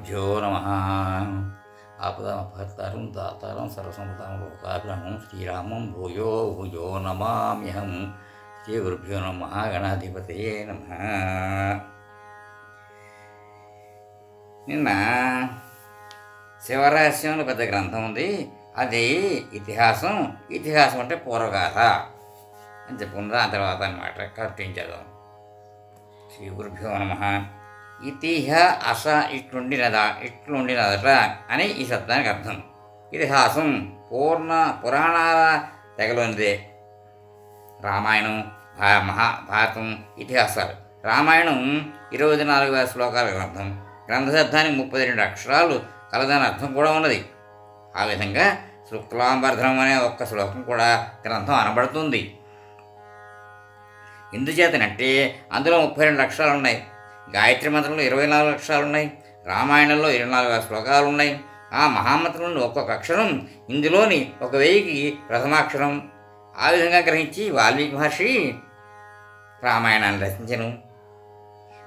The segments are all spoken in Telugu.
శ్రీగురుభ్యో నమ. ఆపదామపహర్తారం దాతారం సర్వసంపదాం లోకాభిరామం శ్రీరామం భూయో భూయో నమామ్యహం. శ్రీగురుభ్యో నమ. గణాధిపతయే నమ. నిన్న శివరహస్యం అని పెద్ద గ్రంథం ఉంది. అది ఇతిహాసం అంటే పూర్వగాథ అని చెప్పుకుందా. ఆ తర్వాత అనమాట కట్టించేద్దాం. శ్రీ గురుభ్యో నమ. ఇతిహ అస ఇట్లుండినదట అని ఈ శబ్దానికి అర్థం. ఇతిహాసం పురాణాల తెగలోనిదే. రామాయణం, మహాభారతం ఇతిహాసాలు. రామాయణం 24,000 శ్లోకాల గ్రంథం. గ్రంథశబ్దానికి 32 అక్షరాలు కలదని అర్థం కూడా ఉన్నది. ఆ విధంగా శుక్లాంబరధరం అనే ఒక్క శ్లోకం కూడా గ్రంథం అనబడుతుంది. ఎందుచేతనంటే అందులో 32 అక్షరాలు ఉన్నాయి. గాయత్రి మంత్రంలో 24 అక్షరాలు ఉన్నాయి. రామాయణంలో 24,000 శ్లోకాలు ఉన్నాయి. ఆ మహామంత్రంలోని ఒక్కొక్క అక్షరం ఇందులోని 1000కి ప్రథమాక్షరం. ఆ విధంగా గ్రహించి వాల్మీకి మహర్షి రామాయణాన్ని రచించను.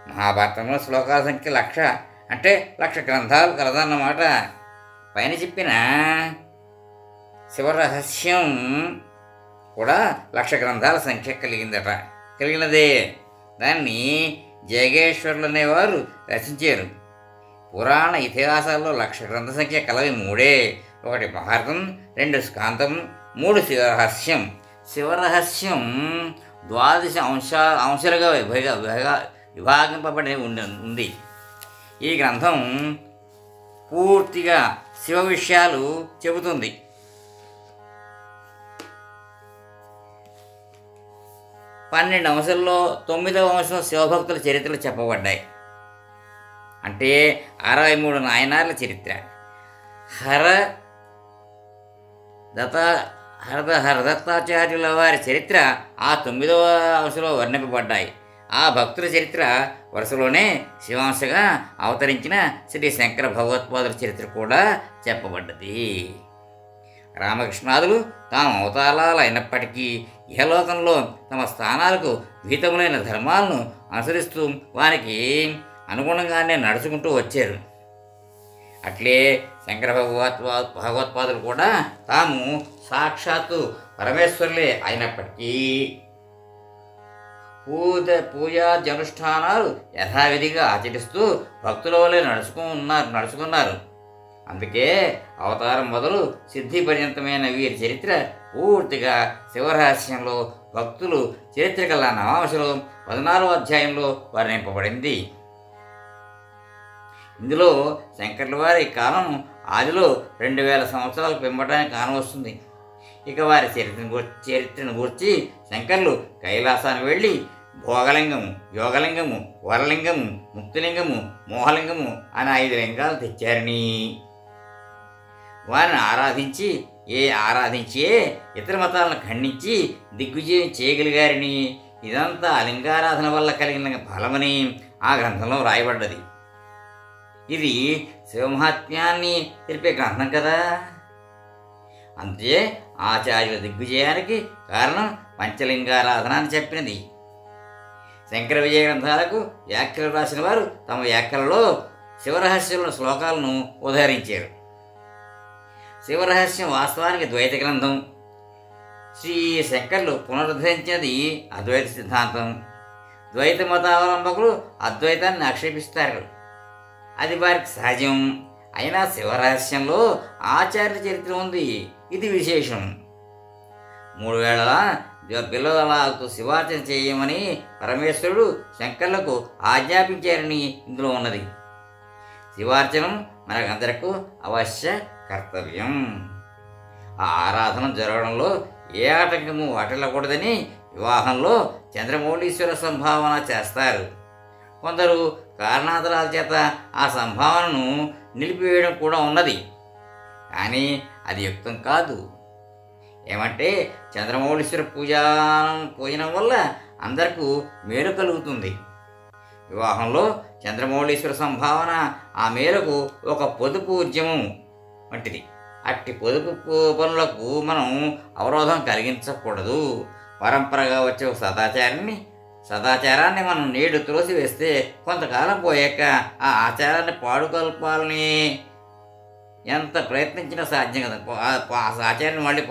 మహాభారతంలో శ్లోకాల సంఖ్య 1,00,000, అంటే 1,00,000 గ్రంథాలు కలదన్నమాట. పైన చెప్పిన శివరహస్యం కూడా 1,00,000 గ్రంథాల సంఖ్య కలిగినదే. దాన్ని జగేశ్వరులు అనేవారు రచించారు. పురాణ ఇతిహాసాల్లో 1,00,000 గ్రంథ సంఖ్య కలవి 3. 1 మహాభారతం, 2 స్కాంతం, 3 శివరహస్యం. శివరహస్యం 12 అంశాలుగా విభాగింపబడి ఉంది. ఈ గ్రంథం పూర్తిగా శివ విషయాలు చెబుతుంది. 12 అంశాల్లో 9వ అంశం శివభక్తుల చరిత్రలు చెప్పబడ్డాయి. అంటే 63 నాయనార్ల చరిత్ర. హరదత్తాచార్యుల వారి చరిత్ర ఆ 9వ అంశంలో వర్ణింపబడ్డాయి. ఆ భక్తుల చరిత్ర వరుసలోనే శివాంశగా అవతరించిన శ్రీ శంకర భగవత్పాదుల చరిత్ర కూడా చెప్పబడ్డది. రామకృష్ణాదులు తాము అవతారాలు అయినప్పటికీ ఇహలోకంలో తమ స్థానాలకు విహితములైన ధర్మాలను అనుసరిస్తూ వారికి అనుగుణంగానే నడుచుకుంటూ వచ్చారు. అట్లే శంకర భగవత్పాదులు కూడా తాము సాక్షాత్తు పరమేశ్వరులే అయినప్పటికీ పూజానుష్ఠానాలు యథావిధిగా ఆచరిస్తూ భక్తుల వలె నడుచుకున్నారు. అందుకే అవతారం మొదలు సిద్ధి పర్యంతమైన వీరి చరిత్ర పూర్తిగా శివరహస్యంలో భక్తులు చరిత్ర గల నవాంశలో 14వ అధ్యాయంలో వర్ణింపబడింది. ఇందులో శంకర్ల వారి కాలం ఆదిలో 2000 సంవత్సరాల పెంపటానికి కానవస్తుంది. ఇక వారి చరిత్రను గురించి శంకర్లు కైలాసానికి వెళ్ళి భోగలింగము, యోగలింగము, వరలింగము, ముక్తిలింగము, మోహలింగము అని 5 లింగాలు తెచ్చారని, వారిని ఆరాధించే ఇతర మతాలను ఖండించి దిగ్విజయం చేయగలిగారని, ఇదంతా లింగారాధన వల్ల కలిగిన ఫలమని ఆ గ్రంథంలో రాయబడ్డది. ఇది శివమహాత్మ్యాన్ని తెలిపే గ్రంథం కదా. అంతే ఆచార్యుల దిగ్విజయానికి కారణం పంచలింగారాధన అని చెప్పినది. శంకర విజయ గ్రంథాలకు వ్యాఖ్యలు రాసిన వారు తమ వ్యాఖ్యలలో శివరహస్యంలో శ్లోకాలను ఉదహరించారు. శివరహస్యం వాస్తవానికి ద్వైత గ్రంథం. శ్రీ శంకర్లు పునరుద్ధరించినది అద్వైత సిద్ధాంతం. ద్వైత మతావలంబకులు అద్వైతాన్ని ఆక్షేపిస్తారు. అది వారికి సహజం. అయినా శివరహస్యంలో ఆచార్య చరిత్ర ఉంది. ఇది విశేషం. 3 వేళల బిల్లదళాలతో శివార్చన చేయమని పరమేశ్వరుడు శంకర్లకు ఆజ్ఞాపించారని ఇందులో ఉన్నది. శివార్చనం మనకందరకు అవశ్య కర్తవ్యం. ఆ ఆరాధన జరగడంలో ఏ ఆటంకము వాటిల్లకూడదని వివాహంలో చంద్రమౌళీశ్వర సంభావన చేస్తారు. కొందరు కారణాంతరాల చేత ఆ సంభావనను నిలిపివేయడం కూడా ఉన్నది. కానీ అది యుక్తం కాదు. ఏమంటే చంద్రమౌళీశ్వర పూజనం వల్ల అందరికీ మేలు కలుగుతుంది. వివాహంలో చంద్రమౌళీశ్వర సంభావన ఆ మేరకు ఒక పొదుపు ఉద్యమం వంటిది. అట్టి పొదుపు పనులకు మనం అవరోధం కలిగించకూడదు. పరంపరగా వచ్చే ఒక సదాచారాన్ని సదాచారాన్ని మనం నేడు త్రోసివేస్తే కొంతకాలం పోయాక ఆ ఆచారాన్ని పాడుకొల్పాలని ఎంత ప్రయత్నించినా సాధ్యం కదా. ఆచార్యాన్ని మళ్ళీ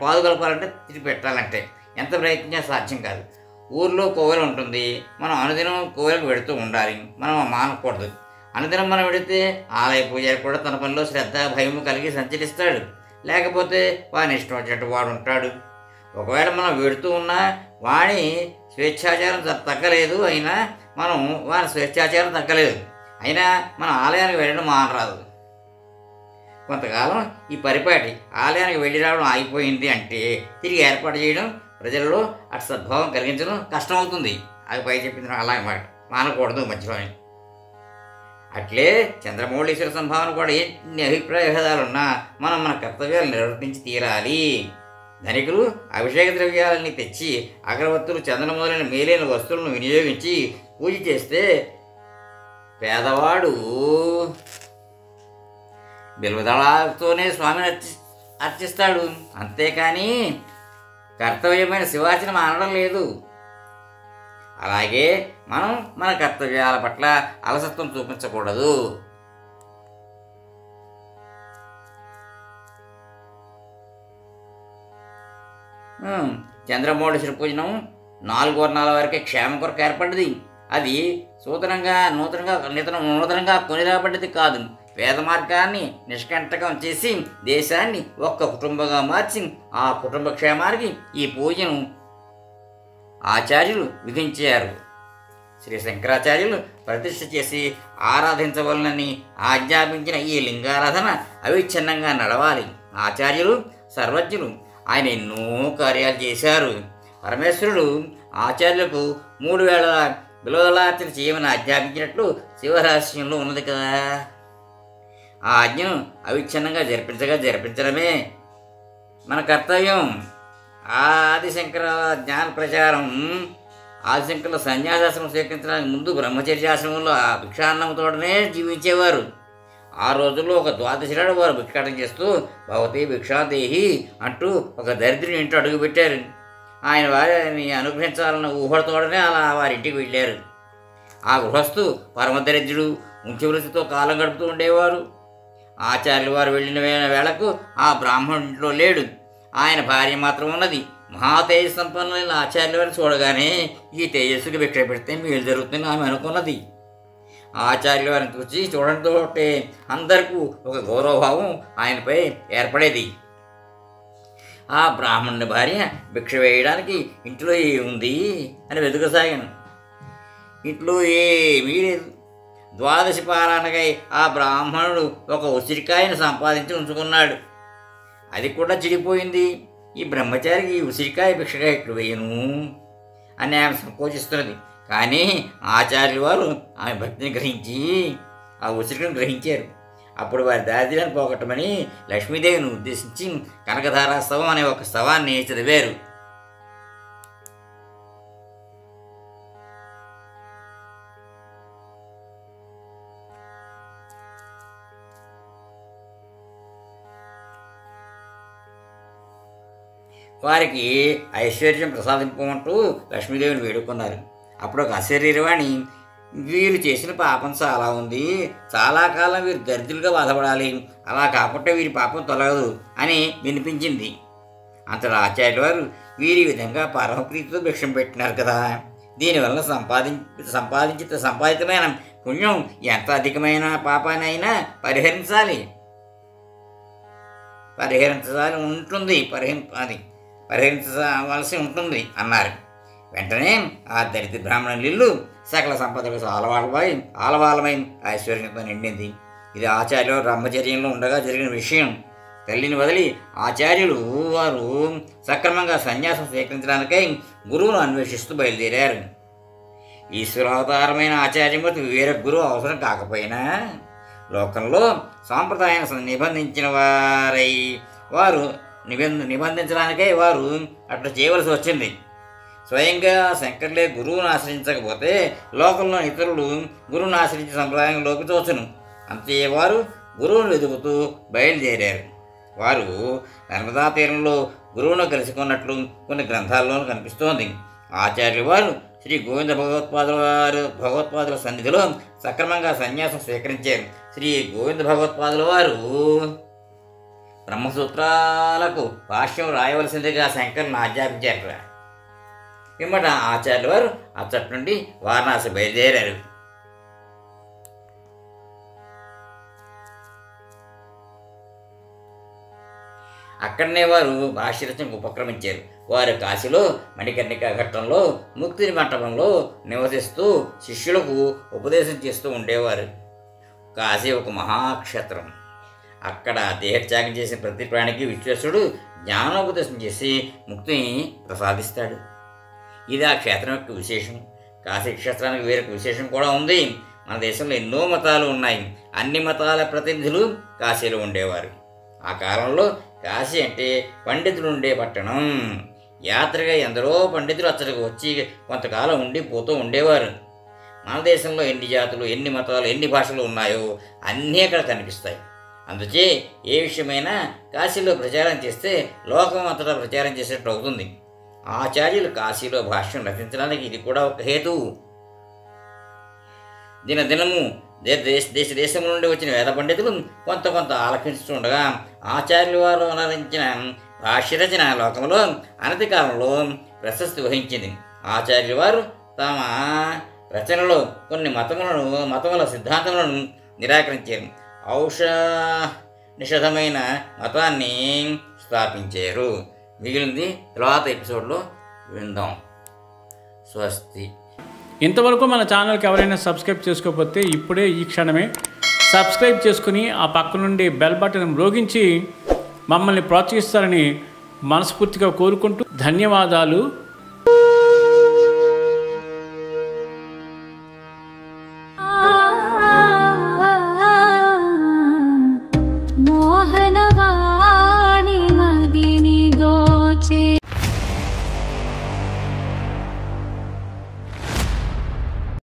పాదుకొల్పాలంటే తిరిగి పెట్టాలంటే ఎంత ప్రయత్నించినా సాధ్యం కాదు. ఊర్లో కోవెల ఉంటుంది, మనం అనుదినం కోవెలకు వెళుతూ ఉండాలి, మనం మానకూడదు. అనుదినం మనం వెళితే ఆలయ పూజారి కూడా తన పనిలో శ్రద్ధ భయము కలిగి సంచరిస్తాడు, లేకపోతే వాని ఇష్టం వచ్చినట్టు వాడు ఉంటాడు. ఒకవేళ మనం వెళుతూ ఉన్నా వాని స్వేచ్ఛాచారం తగ్గలేదు అయినా వాని స్వేచ్ఛాచారం తగ్గలేదు అయినా మన ఆలయానికి వెళ్ళడం మానరాదు. కొంతకాలం ఈ పరిపాటి ఆలయానికి వెళ్ళి రావడం ఆగిపోయింది అంటే తిరిగి ఏర్పాటు చేయడం, ప్రజలలో అటు సద్భావం కలిగించడం కష్టమవుతుంది. అది పై చెప్పింది అలాగే మాట మానకూడదు మధ్యలోనే. అట్లే చంద్రమౌళీశ్వర సంభావన కూడా ఎన్ని అభిప్రాయ భేదాలున్నా మనం మన కర్తవ్యాలు నిర్వర్తించి తీరాలి. ధనికులు అభిషేక ద్రవ్యాలని తెచ్చి అగరవత్తులు చందనం మొదలైన మేలైన వస్తువులను వినియోగించి పూజ చేస్తే పేదవాడు బిల్వదళాలతోనే స్వామిని అర్చిస్తాడు, అంతేకాని కర్తవ్యమైన శివార్చన మానడం లేదు. అలాగే మనం మన కర్తవ్యాల పట్ల అలసత్వం చూపించకూడదు. చంద్రమౌళీశ్వర పూజనం 4 వర్ణాల వరకే క్షేమం కొరకు ఏర్పడ్డది. అది నూతనంగా కొనిరాబడ్డది కాదు. వేద మార్గాన్ని నిష్కంటకం చేసి దేశాన్ని ఒక్క కుటుంబంగా మార్చి ఆ కుటుంబ క్షేమానికి ఈ పూజను ఆచార్యులు విధించారు. శ్రీ శంకరాచార్యులు ప్రతిష్ఠ చేసి ఆరాధించవలనని ఆజ్ఞాపించిన ఈ లింగారాధన అవిచ్ఛిన్నంగా నడవాలి. ఆచార్యులు సర్వజ్ఞులు, ఆయన ఎన్నో కార్యాలు చేశారు. పరమేశ్వరుడు ఆచార్యులకు 3 వేళ బిల్వదళార్చన చేయమని ఆజ్ఞాపించినట్లు శివరహస్యంలో ఉన్నది కదా. ఆ ఆజ్ఞను అవిచ్ఛిన్నంగా జరిపించడమే మన కర్తవ్యం. ఆదిశంకర జ్ఞాన ప్రచారం, ఆదిశంకరుల సన్యాసాశ్రమం స్వీకరించడానికి ముందు బ్రహ్మచర్యాశ్రమంలో ఆ భిక్షాన్నముతోటనే జీవించేవారు. ఆ రోజుల్లో ఒక ద్వాదశినాడు వారు భిక్షాటం చేస్తూ భవతి భిక్షాదేహి అంటూ ఒక దరిద్రుని ఇంటి అడుగుపెట్టారు. ఆయన వారిని అనుగ్రహించాలన్న ఊహతోడనే అలా వారింటికి వెళ్ళారు. ఆ గృహస్థు పరమదరిద్రుడు, ఉంచవృత్తితో కాలం గడుపుతూ ఉండేవారు. ఆచార్యులు వారు వెళ్ళిన వేళకు ఆ బ్రాహ్మణుడిలో లేడు. ఆయన భార్య మాత్రం ఉన్నది. మహా తేజస్సు సంపన్నులైన ఆచార్యుల వారిని చూడగానే ఈ తేజస్సుకి భిక్ష పెడితే మేలు జరుగుతుందని ఆమె అనుకున్నది. ఆచార్యుల వారిని చూడడంతో అందరికీ ఒక గౌరవభావం ఆయనపై ఏర్పడేది. ఆ బ్రాహ్మణుని భార్య భిక్ష వేయడానికి ఇంట్లో ఏముంది అని వెతుకసాగాను. ఇంట్లో ఏమీ లేదు. ద్వాదశి పారాయణకై ఆ బ్రాహ్మణుడు ఒక ఉసిరికాయను సంపాదించి ఉంచుకున్నాడు. అది కూడా చెడిపోయింది. ఈ బ్రహ్మచారికి ఈ ఉసిరికాయ భిక్షగా ఎట్లు వేయను అని ఆమె సంకోచిస్తున్నది. కానీ ఆచార్యుల వారు ఆమె భక్తిని గ్రహించి ఆ ఉసిరికను గ్రహించారు. అప్పుడు వారి దారిద్ర్యాన్ని పోగొట్టమని లక్ష్మీదేవిని ఉద్దేశించి కనకధారా స్తవం అనే ఒక స్తవాన్ని చదివారు. వారికి ఐశ్వర్యం ప్రసాదింపమంటూ లక్ష్మీదేవిని వేడుకున్నారు. అప్పుడు ఒక అశరీరవాణి, వీరు చేసిన పాపం చాలా ఉంది, చాలా కాలం వీరు దరిద్రులుగా బాధపడాలి, అలా కాకుండా వీరి పాపం తొలగదు అని వినిపించింది. అంతటా ఆచార్యుల వారు వీరి విధంగా పరమప్రీతితో భిక్షం పెట్టినారు కదా, దీనివల్ల సంపాదితమైన పుణ్యం ఎంత అధికమైన పాపాన్ని అయినా పరిహరించవలసి ఉంటుంది అన్నారు. వెంటనే ఆ దరిద్ర బ్రాహ్మణులు సకల సంపదలకు ఆలవాలమై ఐశ్వర్యంతో నిండింది. ఇది ఆచార్యులు బ్రహ్మచర్యంలో ఉండగా జరిగిన విషయం. తల్లిని వదిలి ఆచార్యులు వారు సక్రమంగా సన్యాసం స్వీకరించడానికై గురువును అన్వేషిస్తూ బయలుదేరారు. ఈశ్వరావతారమైన ఆచార్యమూర్తి వేరే గురువు అవసరం కాకపోయినా లోకంలో సాంప్రదాయాన్ని నిబంధించడానికై వారు అట్లా చేయవలసి వచ్చింది. స్వయంగా శంకర్లే గురువును ఆశ్రయించకపోతే లోకంలో ఇతరులు గురువును ఆశ్రయించే సంప్రదాయంలోకి తోచును. అంతే వారు గురువును వెతుకుతూ బయలుదేరారు. వారు నర్మదా తీరంలో గురువును కలుసుకున్నట్లు కొన్ని గ్రంథాల్లోనూ కనిపిస్తోంది. ఆచార్యులు వారు శ్రీ గోవింద భగవత్పాదుల సన్నిధిలో సక్రమంగా సన్యాసం స్వీకరించారు. శ్రీ గోవింద భగవత్పాదుల వారు బ్రహ్మసూత్రాలకు భాష్యం రాయవలసిందిగా శంకరుని ఆజ్ఞాపించారు. పిమ్మట ఆచార్యుల వారు అచ్చటి నుండి వారణాసి బయలుదేరారు. అక్కడనే వారు భాష్యరచనకు ఉపక్రమించారు. వారు కాశీలో మణికర్ణికా ఘట్టంలో ముక్తి మంటపంలో నివసిస్తూ శిష్యులకు ఉపదేశం చేస్తూ ఉండేవారు. కాశీ ఒక మహాక్షేత్రం. అక్కడ దేహత్యాగం చేసిన ప్రతి ప్రాణికి విశ్వేశ్వరుడు జ్ఞానోపదేశం చేసి ముక్తిని ప్రసాదిస్తాడు. ఇది ఆ క్షేత్రం యొక్క విశేషం. కాశీ క్షేత్రానికి వేరొక విశేషం కూడా ఉంది. మన దేశంలో ఎన్నో మతాలు ఉన్నాయి. అన్ని మతాల ప్రతినిధులు కాశీలో ఉండేవారు. ఆ కాలంలో కాశీ అంటే పండితులు ఉండే పట్టణం. యాత్రగా ఎందరో పండితులు అచ్చడికి వచ్చి కొంతకాలం ఉండి పోతూ ఉండేవారు. మన దేశంలో ఎన్ని జాతులు, ఎన్ని మతాలు, ఎన్ని భాషలు ఉన్నాయో అన్నీ అక్కడ కనిపిస్తాయి. అందుచే ఏ విషయమైనా కాశీలో ప్రచారం చేస్తే లోకం అంతటా ప్రచారం చేసేట్టు అవుతుంది. ఆచార్యులు కాశీలో భాష్యం రచించడానికి ఇది కూడా ఒక హేతువు. దినదినము దేశం నుండి వచ్చిన వేద పండితులు కొంత ఆలకించుతుండగా ఆచార్యుల వారు అనుసరించిన భాష్యరచన లోకంలో అనతి కాలంలో ప్రశస్తి వహించింది. ఆచార్యుల వారు తమ రచనలో కొన్ని మతముల సిద్ధాంతములను నిరాకరించారు. నిషధమైన మతాన్ని స్థాపించారు. మిగిలింది తర్వాత ఎపిసోడ్లో విందాం. స్వస్తి. ఇంతవరకు మన ఛానల్కి ఎవరైనా సబ్స్క్రైబ్ చేసుకోకపోతే ఇప్పుడే ఈ క్షణమే సబ్స్క్రైబ్ చేసుకుని ఆ పక్క నుండి బెల్ బటన్ మ్రోగించి మమ్మల్ని ప్రోత్సహిస్తారని మనస్ఫూర్తిగా కోరుకుంటూ ధన్యవాదాలు. మోహనవాణి మదిని దోచే